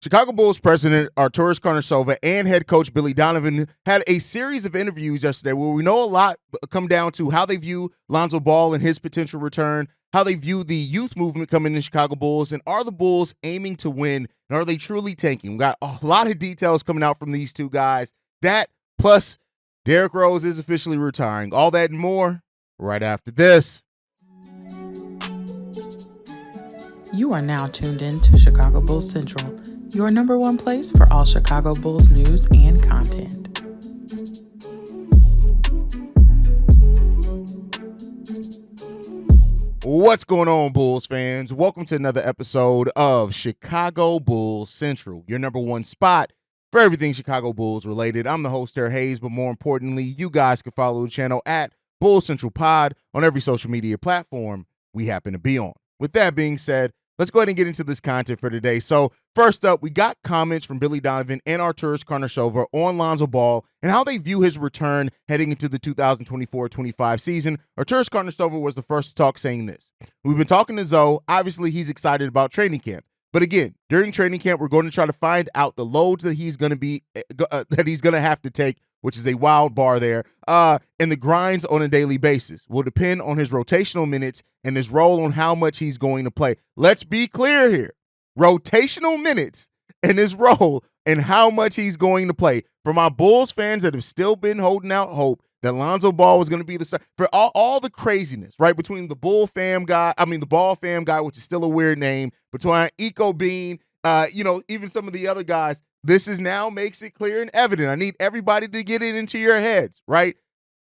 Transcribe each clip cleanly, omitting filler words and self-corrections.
Chicago Bulls president Arturan Karnisovan and head coach Billy Donovan had a series of interviews yesterday where we know a lot come down to how they view Lonzo Ball and his potential return, how they view the youth movement coming in Chicago Bulls, and are the Bulls aiming to win, and are they truly tanking? We got a lot of details coming out from these two guys. That plus Derrick Rose is officially retiring. All that and more right after this. You are now tuned in to Chicago Bulls Central, your number one place for all Chicago Bulls news and content. What's going on, Bulls fans? Welcome to another episode of Chicago Bulls Central, your number one spot for everything Chicago Bulls related. I'm the host, Haize, but more importantly, you guys can follow the channel at Bulls Central Pod on every social media platform we happen to be on. With that being said, let's go ahead and get into this content for today. So first up, we got comments from Billy Donovan and Arturan Karnisovan on Lonzo Ball and how they view his return heading into the 2024-25 season. Arturan Karnisovan was the first to talk, saying this. We've been talking to Zoe. Obviously, he's excited about training camp. But again, during training camp, we're going to try to find out the loads that he's going to have to take, which is a wild bar there, and the grinds on a daily basis will depend on his rotational minutes and his role on how much he's going to play. Let's be clear here. Rotational minutes and his role and how much he's going to play. For my Bulls fans that have still been holding out hope that Lonzo Ball was going to be the star, for all the craziness, right, between the Ball fam guy, which is still a weird name, between Eco Bean, even some of the other guys, this is now makes it clear and evident. I need everybody to get it into your heads, right?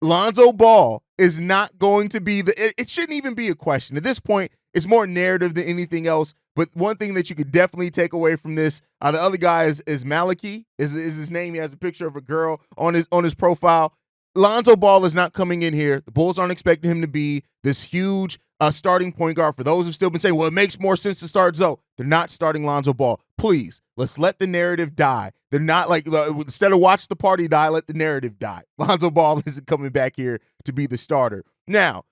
Lonzo Ball is not going to be it shouldn't even be a question. At this point, it's more narrative than anything else. But one thing that you could definitely take away from this, the other guy is Maliki, is his name. He has a picture of a girl on his profile. Lonzo Ball is not coming in here. The Bulls aren't expecting him to be this huge starting point guard. For those who've still been saying, well, it makes more sense to start Zoe. They're not starting Lonzo Ball. Please, let's let the narrative die. They're not instead of watch the party die, let the narrative die. Lonzo Ball isn't coming back here to be the starter. Now,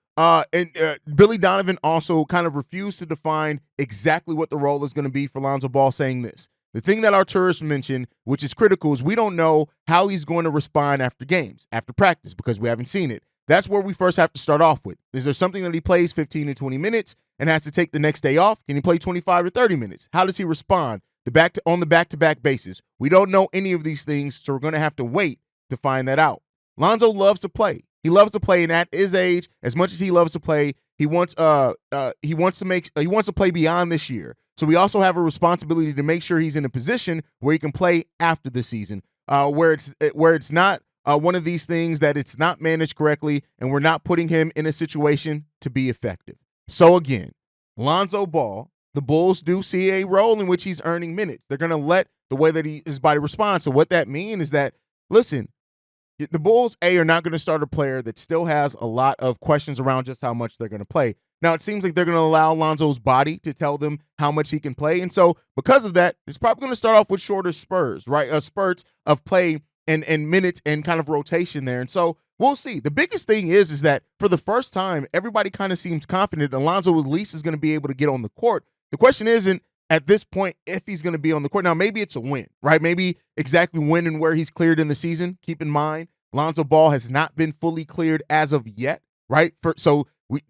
Billy Donovan also kind of refused to define exactly what the role is going to be for Lonzo Ball, saying this. The thing that Arturan mentioned, which is critical, is we don't know how he's going to respond after games, after practice, because we haven't seen it. That's where we first have to start off with. Is there something that he plays 15 to 20 minutes and has to take the next day off? Can he play 25 to 30 minutes? How does he respond on the back-to-back basis? We don't know any of these things, so we're going to have to wait to find that out. Lonzo loves to play. He loves to play, and at his age, as much as he loves to play, he wants to play beyond this year. So we also have a responsibility to make sure he's in a position where he can play after the season, where it's not one of these things that it's not managed correctly, and we're not putting him in a situation to be effective. So again, Lonzo Ball, the Bulls do see a role in which he's earning minutes. They're going to let the way that his body responds. So what that means is that, listen, the Bulls, are not going to start a player that still has a lot of questions around just how much they're going to play. Now, it seems like they're going to allow Lonzo's body to tell them how much he can play. And so because of that, it's probably going to start off with shorter spurts, right? Spurts of play and minutes and kind of rotation there. And so we'll see. The biggest thing is that for the first time, everybody kind of seems confident that Lonzo at least is going to be able to get on the court. The question isn't at this point if he's going to be on the court. Now, maybe it's a win, right? Maybe exactly when and where he's cleared in the season. Keep in mind, Lonzo Ball has not been fully cleared as of yet, right?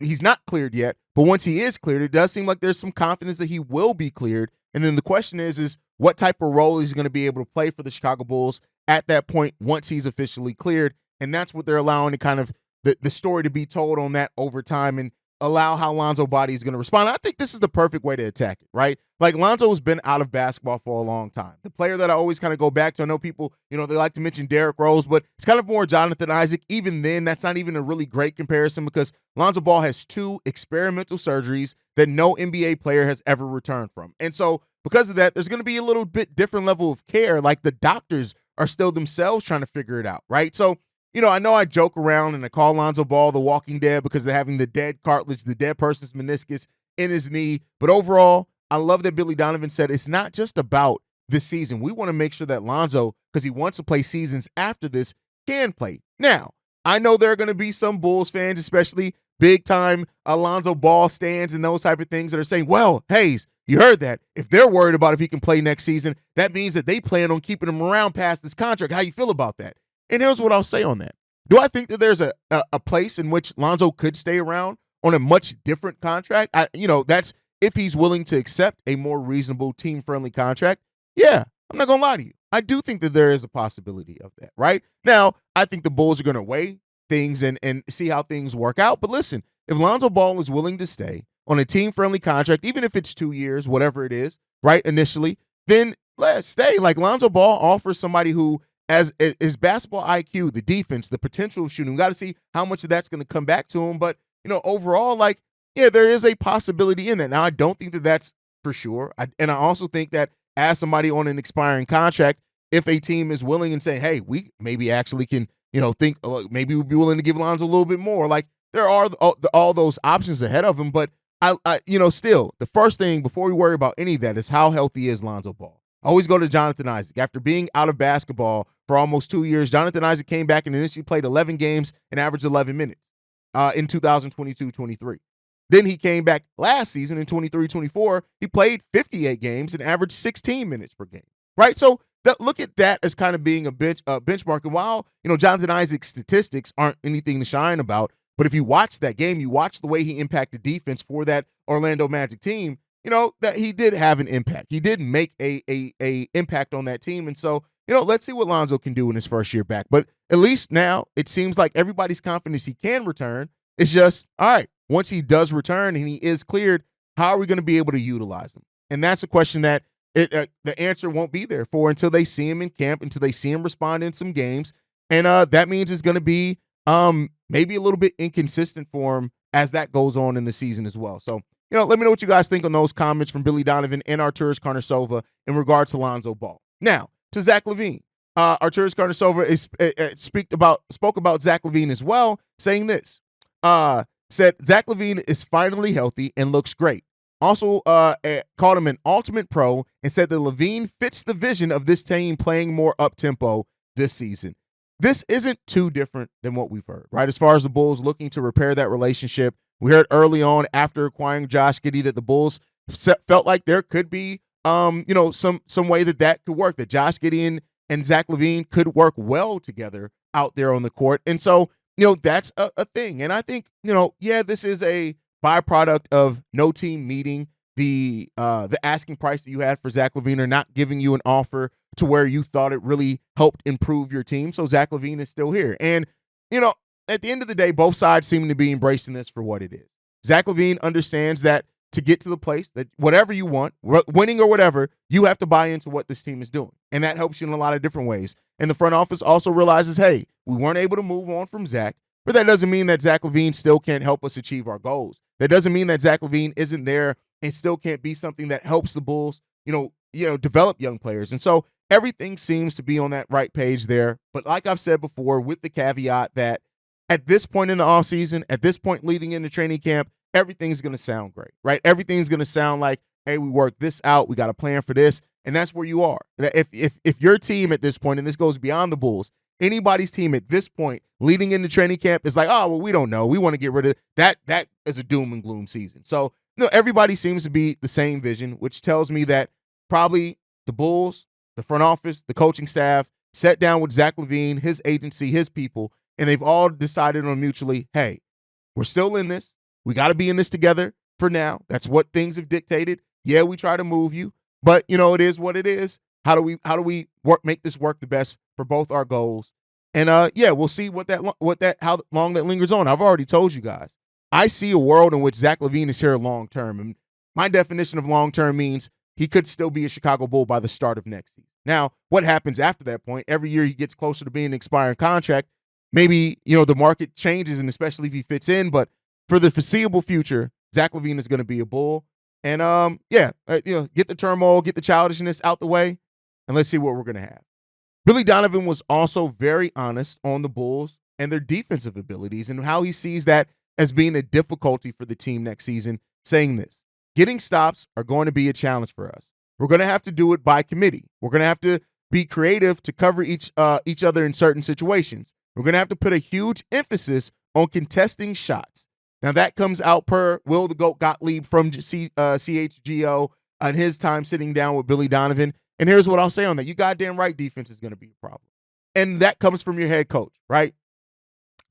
He's not cleared yet, but once he is cleared, it does seem like there's some confidence that he will be cleared. And then the question is what type of role he's going to be able to play for the Chicago Bulls at that point once he's officially cleared. And that's what they're allowing to kind of the story to be told on that over time and allow how Lonzo body is going to respond. I think this is the perfect way to attack it, right? Like Lonzo has been out of basketball for a long time. The player that I always kind of go back to, I know people, they like to mention Derrick Rose, but it's kind of more Jonathan Isaac. Even then, that's not even a really great comparison because Lonzo Ball has 2 experimental surgeries that no NBA player has ever returned from. And so because of that, there's going to be a little bit different level of care. Like the doctors are still themselves trying to figure it out, right? So I know I joke around and I call Lonzo Ball the Walking Dead because they're having the dead cartilage, the dead person's meniscus in his knee. But overall, I love that Billy Donovan said it's not just about this season. We want to make sure that Lonzo, because he wants to play seasons after this, can play. Now, I know there are going to be some Bulls fans, especially big-time Lonzo Ball stands and those type of things that are saying, well, Haize, You heard that. If they're worried about if he can play next season, that means that they plan on keeping him around past this contract. How you feel about that? And here's what I'll say on that. Do I think that there's a place in which Lonzo could stay around on a much different contract? That's if he's willing to accept a more reasonable, team-friendly contract. Yeah, I'm not going to lie to you. I do think that there is a possibility of that, right? Now, I think the Bulls are going to weigh things and see how things work out. But listen, if Lonzo Ball is willing to stay on a team-friendly contract, even if it's 2 years, whatever it is, right, initially, then let's stay. Like Lonzo Ball offers somebody who, as his basketball IQ, the defense, the potential of shooting, we got to see how much of that's going to come back to him. But, overall, there is a possibility in that. Now, I don't think that that's for sure. And I also think that as somebody on an expiring contract, if a team is willing and saying, hey, we maybe actually can, think maybe we'd be willing to give Lonzo a little bit more. Like there are all those options ahead of him. But I still, the first thing before we worry about any of that is how healthy is Lonzo Ball. I always go to Jonathan Isaac. After being out of basketball for almost 2 years, Jonathan Isaac came back and initially played 11 games and averaged 11 minutes in 2022-23. Then he came back last season in 23-24. He played 58 games and averaged 16 minutes per game, right? So look at that as kind of being a benchmark. And while, Jonathan Isaac's statistics aren't anything to shine about, but if you watch that game, you watch the way he impacted defense for that Orlando Magic team, that he did have an impact. He did make a impact on that team. And so, let's see what Lonzo can do in his first year back. But at least now it seems like everybody's confidence he can return. It's just, all right, once he does return and he is cleared, how are we going to be able to utilize him? And that's a question that the answer won't be there for until they see him in camp, until they see him respond in some games. And that means it's going to be maybe a little bit inconsistent for him as that goes on in the season as well. So, let me know what you guys think on those comments from Billy Donovan and Arturan Karnisovan in regards to Lonzo Ball. Now, to Zach LaVine. Arturan Karnisovan spoke about Zach LaVine as well, saying this. Said Zach LaVine is finally healthy and looks great. Also called him an ultimate pro and said that LaVine fits the vision of this team playing more up-tempo this season. This isn't too different than what we've heard, right? As far as the Bulls looking to repair that relationship, we heard early on after acquiring Josh Giddey that the Bulls felt like there could be, some way that could work, that Josh Giddey and Zach LaVine could work well together out there on the court. And so, that's a thing. And I think, this is a byproduct of no team meeting the asking price that you had for Zach LaVine or not giving you an offer to where you thought it really helped improve your team. So Zach LaVine is still here. And, at the end of the day, both sides seem to be embracing this for what it is. Zach LaVine understands that to get to the place that whatever you want, winning or whatever, you have to buy into what this team is doing. And that helps you in a lot of different ways. And the front office also realizes, hey, we weren't able to move on from Zach, but that doesn't mean that Zach LaVine still can't help us achieve our goals. That doesn't mean that Zach LaVine isn't there and still can't be something that helps the Bulls, develop young players. And so everything seems to be on that right page there. But like I've said before, with the caveat that at this point in the offseason, at this point leading into training camp, everything's going to sound great, right? Everything's going to sound like, hey, we worked this out. We got a plan for this. And that's where you are. If your team at this point, and this goes beyond the Bulls, anybody's team at this point leading into training camp is like, oh, well, we don't know. We want to get rid of that. That is a doom and gloom season. So, everybody seems to be the same vision, which tells me that probably the Bulls, the front office, the coaching staff sat down with Zach LaVine, his agency, his people, and they've all decided on mutually, hey, we're still in this. We got to be in this together for now. That's what things have dictated. Yeah, we try to move you, but it is what it is. How do we make this work the best for both our goals? And we'll see how long that lingers on. I've already told you guys. I see a world in which Zach LaVine is here long term, and my definition of long term means he could still be a Chicago Bull by the start of next season. Now, what happens after that point? Every year he gets closer to being an expiring contract. Maybe the market changes, and especially if he fits in. But for the foreseeable future, Zach LaVine is going to be a Bull. And get the turmoil, get the childishness out the way, and let's see what we're going to have. Billy Donovan was also very honest on the Bulls and their defensive abilities and how he sees that as being a difficulty for the team next season, saying this: getting stops are going to be a challenge for us. We're going to have to do it by committee. We're going to have to be creative to cover each other in certain situations. We're going to have to put a huge emphasis on contesting shots. Now, that comes out per Will the GOAT Gottlieb from CHGO. in his time sitting down with Billy Donovan. And here's what I'll say on that. You goddamn right defense is going to be a problem. And that comes from your head coach, right?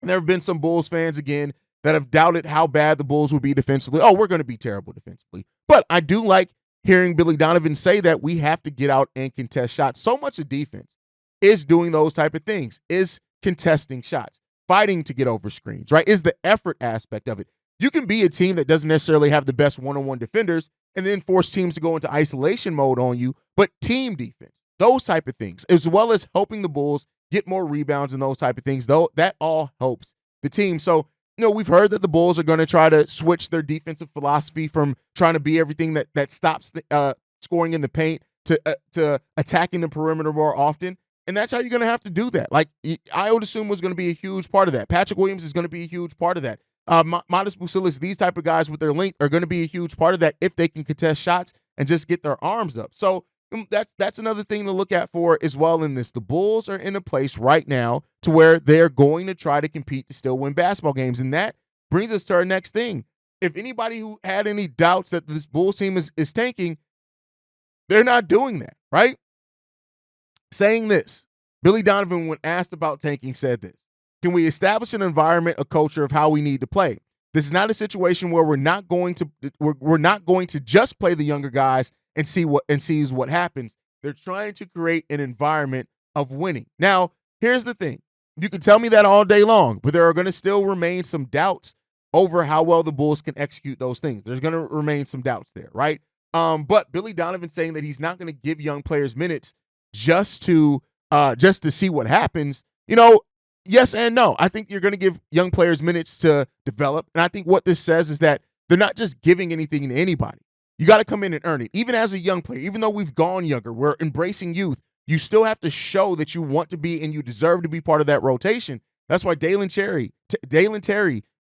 There have been some Bulls fans, again, that have doubted how bad the Bulls will be defensively. Oh, we're going to be terrible defensively. But I do like hearing Billy Donovan say that we have to get out and contest shots. So much of defense is doing those type of things, is contesting shots, fighting to get over screens, right? Is the effort aspect of it. You can be a team that doesn't necessarily have the best one-on-one defenders and then force teams to go into isolation mode on you, but team defense, those type of things, as well as helping the Bulls get more rebounds and those type of things, though, that all helps the team. So, we've heard that the Bulls are going to try to switch their defensive philosophy from trying to be everything that stops the, scoring in the paint to attacking the perimeter more often. And that's how you're going to have to do that. Like, I would assume was going to be a huge part of that. Patrick Williams is going to be a huge part of that. Modest Bucilis, these type of guys with their length are going to be a huge part of that if they can contest shots and just get their arms up. So that's another thing to look at for as well in this. The Bulls are in a place right now to where they're going to try to compete to still win basketball games. And that brings us to our next thing. If anybody who had any doubts that this Bulls team is tanking, they're not doing that, right? Saying this, Billy Donovan, when asked about tanking, said this: can we establish an environment, a culture of how we need to play? This is not a situation where we're not going to just play the younger guys and see what happens. They're trying to create an environment of winning. Now, here's the thing. You can tell me that all day long, but there are going to still remain some doubts over how well the Bulls can execute those things. There's going to remain some doubts there, right? But Billy Donovan saying that he's not going to give young players minutes just to see what happens, yes and no. I think you're going to give young players minutes to develop. And I think what this says is that they're not just giving anything to anybody. You got to come in and earn it. Even as a young player, even though we've gone younger, we're embracing youth, you still have to show that you want to be and you deserve to be part of that rotation. That's why Dalen Terry,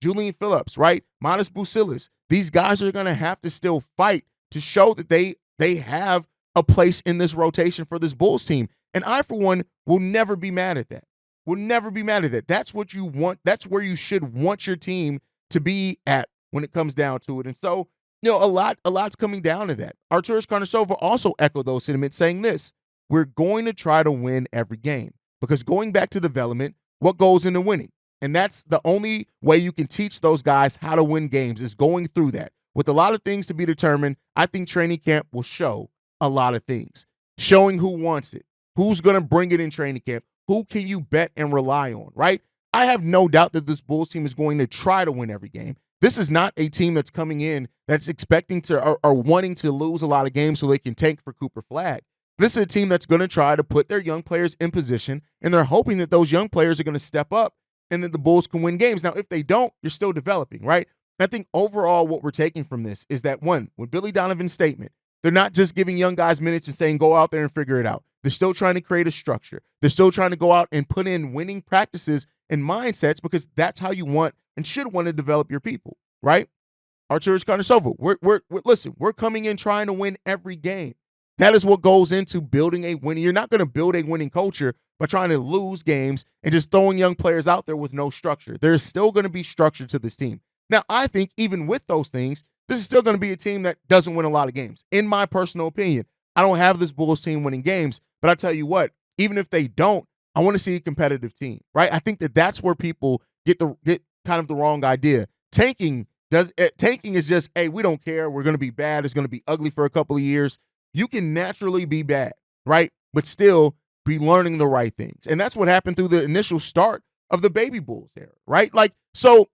Julian Phillips, right? Modest Bucilis, these guys are going to have to still fight to show that they have a place in this rotation for this Bulls team. And I, for one, will never be mad at that. Will never be mad at that. That's what you want. That's where you should want your team to be at when it comes down to it. And so, a lot's coming down to that. Arturan Karnisovan also echoed those sentiments, saying this: we're going to try to win every game, because going back to development, what goes into winning? And that's the only way you can teach those guys how to win games, is going through that. With a lot of things to be determined, I think training camp will show a lot of things. Showing who wants it, who's going to bring it in training camp, who can you bet and rely on, right? I have no doubt that this Bulls team is going to try to win every game. This is not a team that's coming in that's expecting to or wanting to lose a lot of games so they can tank for Cooper Flag. This is a team that's going to try to put their young players in position, and they're hoping that those young players are going to step up and that the Bulls can win games. Now, if they don't, you're still developing, right? I think overall what we're taking from this is that, one, with Billy Donovan's statement, they're not just giving young guys minutes and saying, go out there and figure it out. They're still trying to create a structure. They're still trying to go out and put in winning practices and mindsets, because that's how you want and should want to develop your people, right? Arturan Karnisovan, we're coming in trying to win every game. That is what goes into building a winning. You're not going to build a winning culture by trying to lose games and just throwing young players out there with no structure. There's still going to be structure to this team. Now, I think even with those things, this is still going to be a team that doesn't win a lot of games. In my personal opinion, I don't have this Bulls team winning games, but I tell you what, even if they don't, I want to see a competitive team, right? I think that that's where people get kind of the wrong idea. Tanking is just, hey, we don't care. We're going to be bad. It's going to be ugly for a couple of years. You can naturally be bad, right? But still be learning the right things. And that's what happened through the initial start of the Baby Bulls era, right? Like, so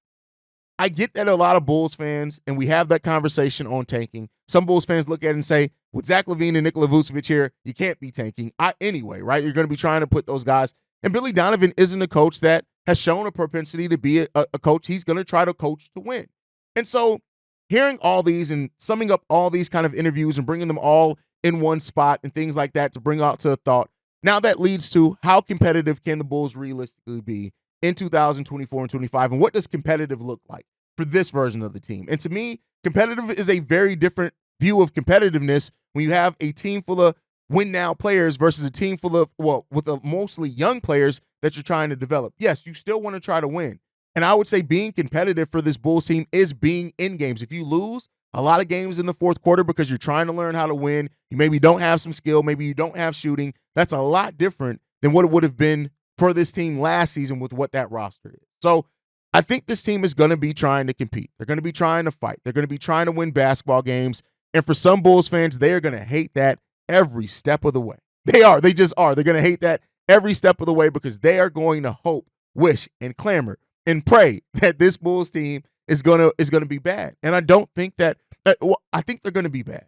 I get that a lot of Bulls fans, and we have that conversation on tanking. Some Bulls fans look at it and say, with Zach LaVine and Nikola Vucevic here, you can't be tanking. Anyway, right? You're going to be trying to put those guys. And Billy Donovan isn't a coach that has shown a propensity to be a coach. He's going to try to coach to win. And so hearing all these and summing up all these kind of interviews and bringing them all in one spot and things like that to bring out to a thought, now that leads to how competitive can the Bulls realistically be in 2024 and 25, and what does competitive look like for this version of the team? And to me, competitive is a very different view of competitiveness when you have a team full of win-now players versus a team full of, with mostly young players that you're trying to develop. Yes, you still want to try to win. And I would say being competitive for this Bulls team is being in games. If you lose, a lot of games in the fourth quarter because you're trying to learn how to win. You maybe don't have some skill. Maybe you don't have shooting. That's a lot different than what it would have been for this team last season with what that roster is. So I think this team is going to be trying to compete. They're going to be trying to fight. They're going to be trying to win basketball games. And for some Bulls fans, they are going to hate that every step of the way. They are. They just are. They're going to hate that every step of the way because they are going to hope, wish, and clamor and pray that this Bulls team is going to be bad. And I don't think that I think they're going to be bad.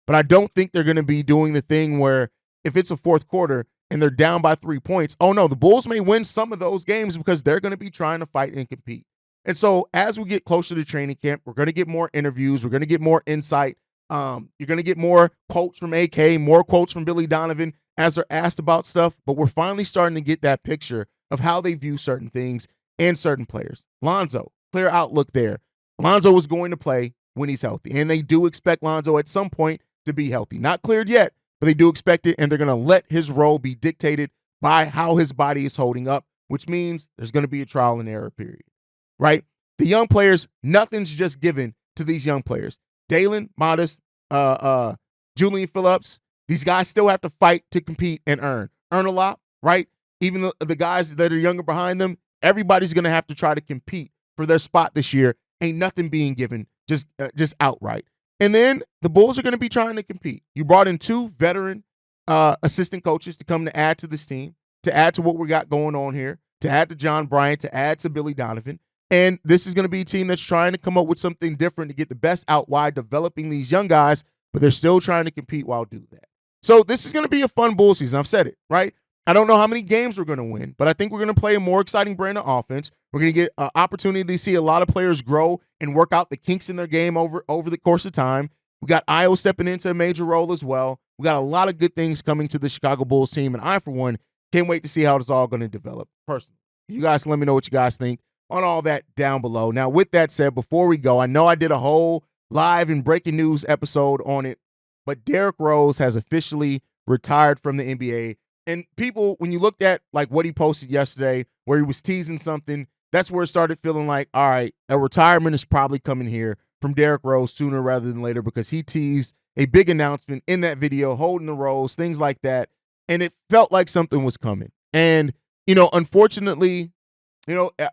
But I don't think they're going to be doing the thing where if it's a fourth quarter and they're down by 3 points, oh no, the Bulls may win some of those games because they're going to be trying to fight and compete. And so as we get closer to training camp, we're going to get more interviews. We're going to get more insight. You're going to get more quotes from AK, more quotes from Billy Donovan as they're asked about stuff. But we're finally starting to get that picture of how they view certain things and certain players. Lonzo, clear outlook there. Lonzo is going to play when he's healthy. And they do expect Lonzo at some point to be healthy. Not cleared yet, but they do expect it. And they're going to let his role be dictated by how his body is holding up, which means there's going to be a trial and error period, right? The young players, nothing's just given to these young players. Dalen, Modest, Julian Phillips, these guys still have to fight to compete and earn a lot, right? Even the guys that are younger behind them, everybody's going to have to try to compete for their spot this year. Ain't nothing being given just outright. And then the Bulls are going to be trying to compete. You brought in 2 veteran assistant coaches to come to add to this team, to add to what we got going on here, to add to John Bryant, to add to Billy Donovan. And this is going to be a team that's trying to come up with something different to get the best out while developing these young guys, but they're still trying to compete while doing that. So this is going to be a fun Bull season. I've said it, right? I don't know how many games we're going to win, but I think we're going to play a more exciting brand of offense. We're going to get an opportunity to see a lot of players grow and work out the kinks in their game over the course of time. We got Io stepping into a major role as well. We got a lot of good things coming to the Chicago Bulls team, and I, for one, can't wait to see how it's all going to develop personally. You guys let me know what you guys think on all that down below. Now, with that said, before we go, I know I did a whole live and breaking news episode on it, but Derrick Rose has officially retired from the NBA. And people, when you looked at like what he posted yesterday, where he was teasing something, that's where it started feeling like, all right, a retirement is probably coming here from Derrick Rose sooner rather than later because he teased a big announcement in that video, holding the rose, things like that. And it felt like something was coming. And, unfortunately,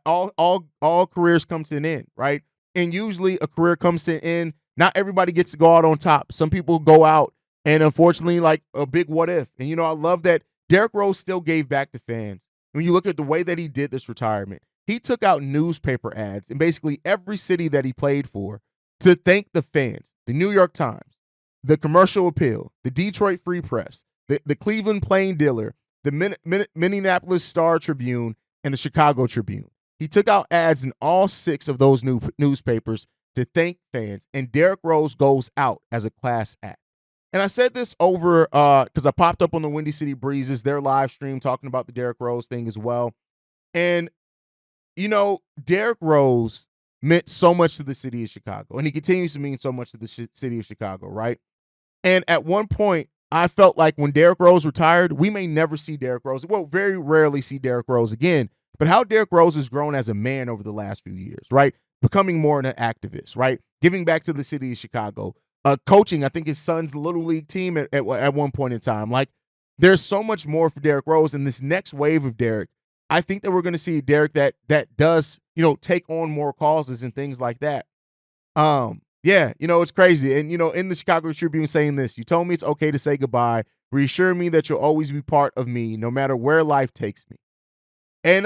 all careers come to an end, right? And usually a career comes to an end. Not everybody gets to go out on top. Some people go out and unfortunately like a big what if. And, I love that Derrick Rose still gave back to fans. When you look at the way that he did this retirement, he took out newspaper ads in basically every city that he played for to thank the fans. The New York Times, the Commercial Appeal, the Detroit Free Press, the Cleveland Plain Dealer, the Minneapolis Star Tribune, and the Chicago Tribune. He took out ads in all 6 of those newspapers to thank fans, and Derrick Rose goes out as a class act. And I said this over because I popped up on the Windy City Breezes, their live stream, talking about the Derrick Rose thing as well. And, Derrick Rose meant so much to the city of Chicago, and he continues to mean so much to the city of Chicago, right? And at one point, I felt like when Derrick Rose retired, we may never see Derrick Rose. We'll very rarely see Derrick Rose again. But how Derrick Rose has grown as a man over the last few years, right? Becoming more an activist, right? Giving back to the city of Chicago. Coaching, I think, his son's little league team at one point in time. Like, there's so much more for Derrick Rose. And this next wave of Derrick, I think that we're going to see Derrick that does, take on more causes and things like that. Yeah, it's crazy. And, in the Chicago Tribune saying this, you told me it's okay to say goodbye. Reassure me that you'll always be part of me, no matter where life takes me. And,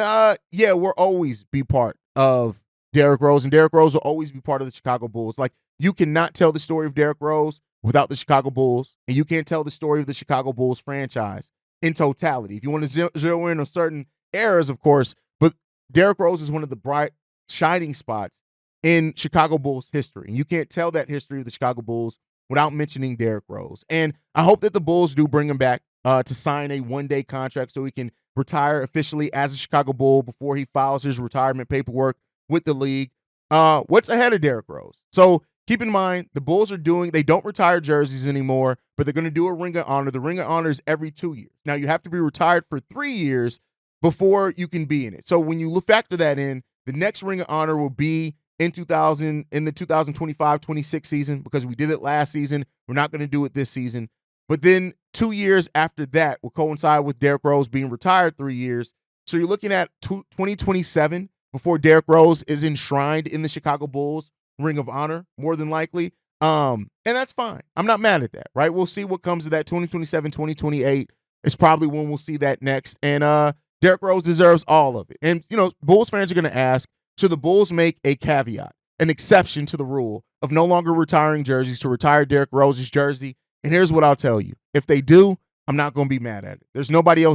yeah, we'll always be part of Derrick Rose, and Derrick Rose will always be part of the Chicago Bulls. Like, you cannot tell the story of Derrick Rose without the Chicago Bulls, and you can't tell the story of the Chicago Bulls franchise in totality. If you want to zero in on certain eras, of course, but Derrick Rose is one of the bright, shining spots in Chicago Bulls history. And you can't tell that history of the Chicago Bulls without mentioning Derrick Rose. And I hope that the Bulls do bring him back to sign a one-day contract so he can retire officially as a Chicago Bull before he files his retirement paperwork with the league. What's ahead of Derrick Rose? So keep in mind, the Bulls they don't retire jerseys anymore, but they're going to do a Ring of Honor. The Ring of Honor is every 2 years. Now, you have to be retired for 3 years before you can be in it. So when you factor that in, the next Ring of Honor will be in the 2025-26 season because we did it last season. We're not going to do it this season. But then 2 years after that will coincide with Derrick Rose being retired 3 years. So you're looking at 2027 before Derrick Rose is enshrined in the Chicago Bulls Ring of Honor, more than likely. And that's fine. I'm not mad at that, right? We'll see what comes of that. 2027, 2028 is probably when we'll see that next. And Derrick Rose deserves all of it. And, Bulls fans are going to ask, should the Bulls make a caveat, an exception to the rule of no longer retiring jerseys to retire Derrick Rose's jersey? And here's what I'll tell you. If they do, I'm not going to be mad at it. There's nobody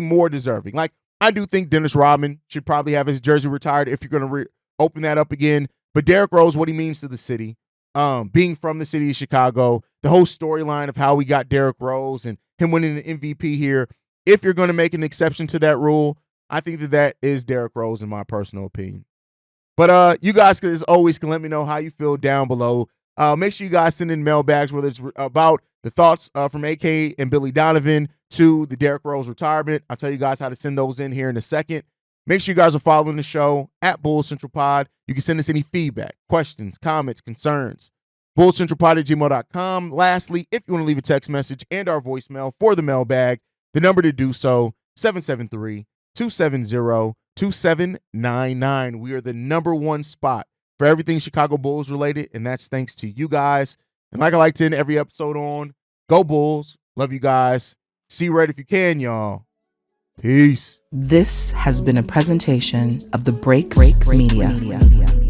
more deserving. Like, I do think Dennis Rodman should probably have his jersey retired if you're going to open that up again. But Derrick Rose, what he means to the city, being from the city of Chicago, the whole storyline of how we got Derrick Rose and him winning the MVP here, if you're going to make an exception to that rule, I think that is Derrick Rose in my personal opinion. But you guys, as always, can let me know how you feel down below. Make sure you guys send in mailbags, whether it's about the thoughts from AK and Billy Donovan to the Derrick Rose retirement. I'll tell you guys how to send those in here in a second. Make sure you guys are following the show at Bulls Central Pod. You can send us any feedback, questions, comments, concerns. BullsCentralPod@gmail.com. Lastly, if you want to leave a text message and our voicemail for the mailbag, the number to do so, 773-270-2799. We are the number one spot for everything Chicago Bulls related, and that's thanks to you guys. And like I like to end every episode on, go Bulls. Love you guys. See red if you can, y'all. Peace. This has been a presentation of the Break Media.